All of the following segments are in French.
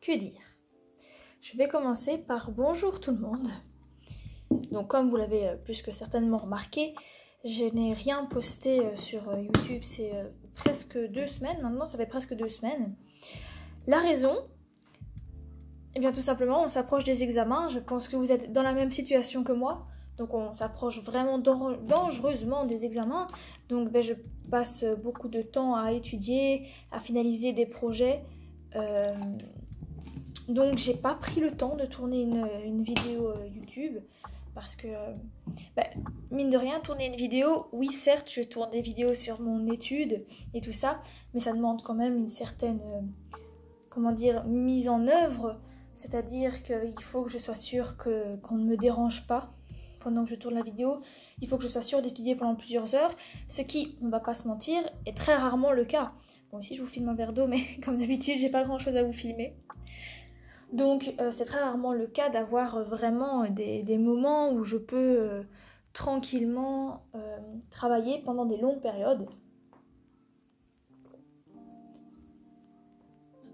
Que dire? Je vais commencer par bonjour tout le monde. Donc comme vous l'avez plus que certainement remarqué, je n'ai rien posté sur YouTube, c'est presque 2 semaines, maintenant ça fait presque 2 semaines. La raison, eh bien tout simplement on s'approche des examens, je pense que vous êtes dans la même situation que moi, donc on s'approche vraiment dangereusement des examens, donc je passe beaucoup de temps à étudier, à finaliser des projets, donc j'ai pas pris le temps de tourner une vidéo YouTube, parce que, mine de rien, tourner une vidéo, oui certes je tourne des vidéos sur mon étude et tout ça, mais ça demande quand même une certaine, mise en œuvre, c'est-à-dire qu'il faut que je sois sûre qu'on ne me dérange pas pendant que je tourne la vidéo, il faut que je sois sûre d'étudier pendant plusieurs heures, ce qui, on va pas se mentir, est très rarement le cas. Bon ici je vous filme un verre d'eau, mais comme d'habitude j'ai pas grand chose à vous filmer. Donc c'est très rarement le cas d'avoir vraiment des moments où je peux tranquillement travailler pendant des longues périodes.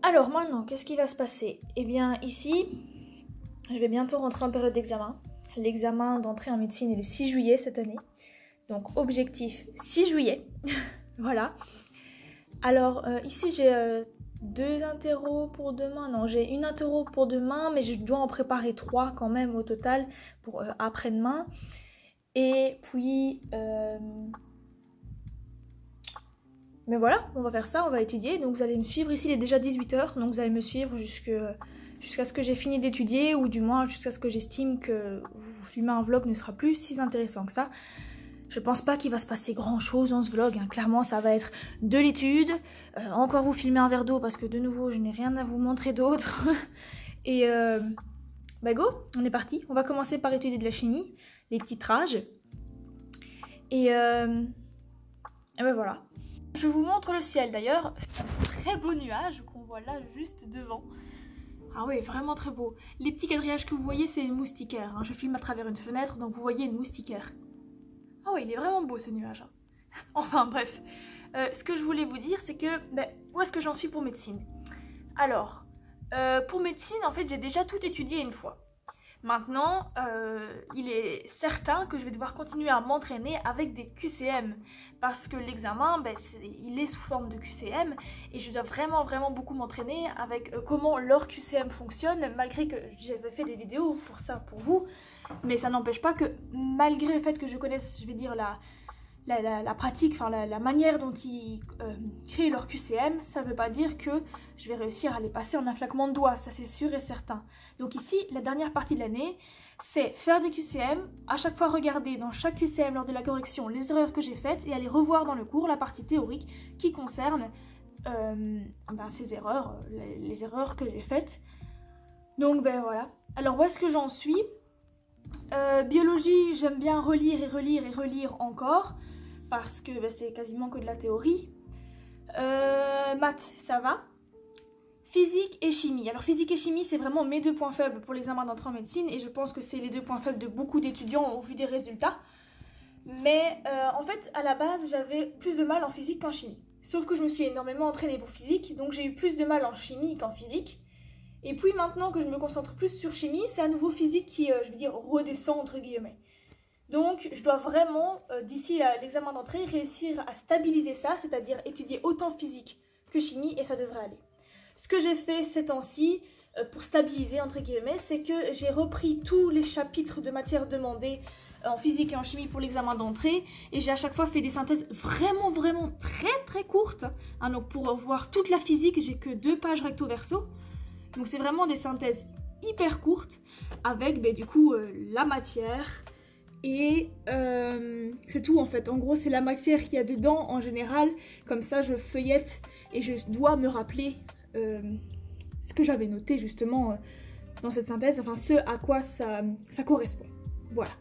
Alors maintenant, qu'est-ce qui va se passer? Eh bien ici, je vais bientôt rentrer en période d'examen. L'examen d'entrée en médecine est le 6 juillet cette année. Donc objectif 6 juillet. Voilà. Alors ici j'ai 2 interros pour demain, non j'ai une interro pour demain, mais je dois en préparer 3 quand même au total pour après-demain. Et puis mais voilà, on va faire ça, on va étudier, donc vous allez me suivre, ici il est déjà 18h, donc vous allez me suivre jusqu'à ce que j'ai fini d'étudier, ou du moins jusqu'à ce que j'estime que vous filmer un vlog ne sera plus si intéressant que ça. Je pense pas qu'il va se passer grand chose dans ce vlog, hein. Clairement ça va être de l'étude, encore vous filmer un verre d'eau parce que de nouveau je n'ai rien à vous montrer d'autre. Et go, on est parti, on va commencer par étudier de la chimie, les titrages. Et voilà. Je vous montre le ciel d'ailleurs, c'est un très beau nuage qu'on voit là juste devant. Ah oui, vraiment très beau. Les petits quadrillages que vous voyez c'est une moustiquaire, hein. Je filme à travers une fenêtre donc vous voyez une moustiquaire. Ah oui, il est vraiment beau ce nuage. Enfin bref, ce que je voulais vous dire c'est que, où est-ce que j'en suis pour médecine? Alors, pour médecine en fait j'ai déjà tout étudié une fois. Maintenant, il est certain que je vais devoir continuer à m'entraîner avec des QCM parce que l'examen, il est sous forme de QCM et je dois vraiment beaucoup m'entraîner avec comment leur QCM fonctionne, malgré que j'avais fait des vidéos pour ça, pour vous, mais ça n'empêche pas que malgré le fait que je connaisse, je vais dire, la pratique, enfin la manière dont ils créent leur QCM, ça veut pas dire que je vais réussir à les passer en un claquement de doigts, ça c'est sûr et certain. Donc ici, la dernière partie de l'année, c'est faire des QCM, à chaque fois regarder dans chaque QCM lors de la correction les erreurs que j'ai faites et aller revoir dans le cours la partie théorique qui concerne ces erreurs, les erreurs que j'ai faites. Donc voilà. Alors où est-ce que j'en suis? Biologie, j'aime bien relire et relire encore parce que c'est quasiment que de la théorie. Maths, ça va. Physique et chimie. Alors physique et chimie, c'est vraiment mes 2 points faibles pour l'examen d'entrée en médecine et je pense que c'est les 2 points faibles de beaucoup d'étudiants au vu des résultats. Mais en fait, à la base, j'avais plus de mal en physique qu'en chimie. Sauf que je me suis énormément entraînée pour physique, donc j'ai eu plus de mal en chimie qu'en physique. Et puis maintenant que je me concentre plus sur chimie, c'est à nouveau physique qui, je veux dire, redescend entre guillemets. Donc je dois vraiment, d'ici l'examen d'entrée, réussir à stabiliser ça, c'est-à-dire étudier autant physique que chimie, et ça devrait aller. Ce que j'ai fait ces temps-ci, pour stabiliser entre guillemets, c'est que j'ai repris tous les chapitres de matières demandées en physique et en chimie pour l'examen d'entrée, et j'ai à chaque fois fait des synthèses vraiment très courtes. Hein, donc pour voir toute la physique, j'ai que 2 pages recto verso. Donc c'est vraiment des synthèses hyper courtes avec du coup la matière et c'est tout en fait. En gros c'est la matière qu'il y a dedans en général, comme ça je feuillette et je dois me rappeler ce que j'avais noté justement dans cette synthèse, enfin ce à quoi ça correspond. Voilà.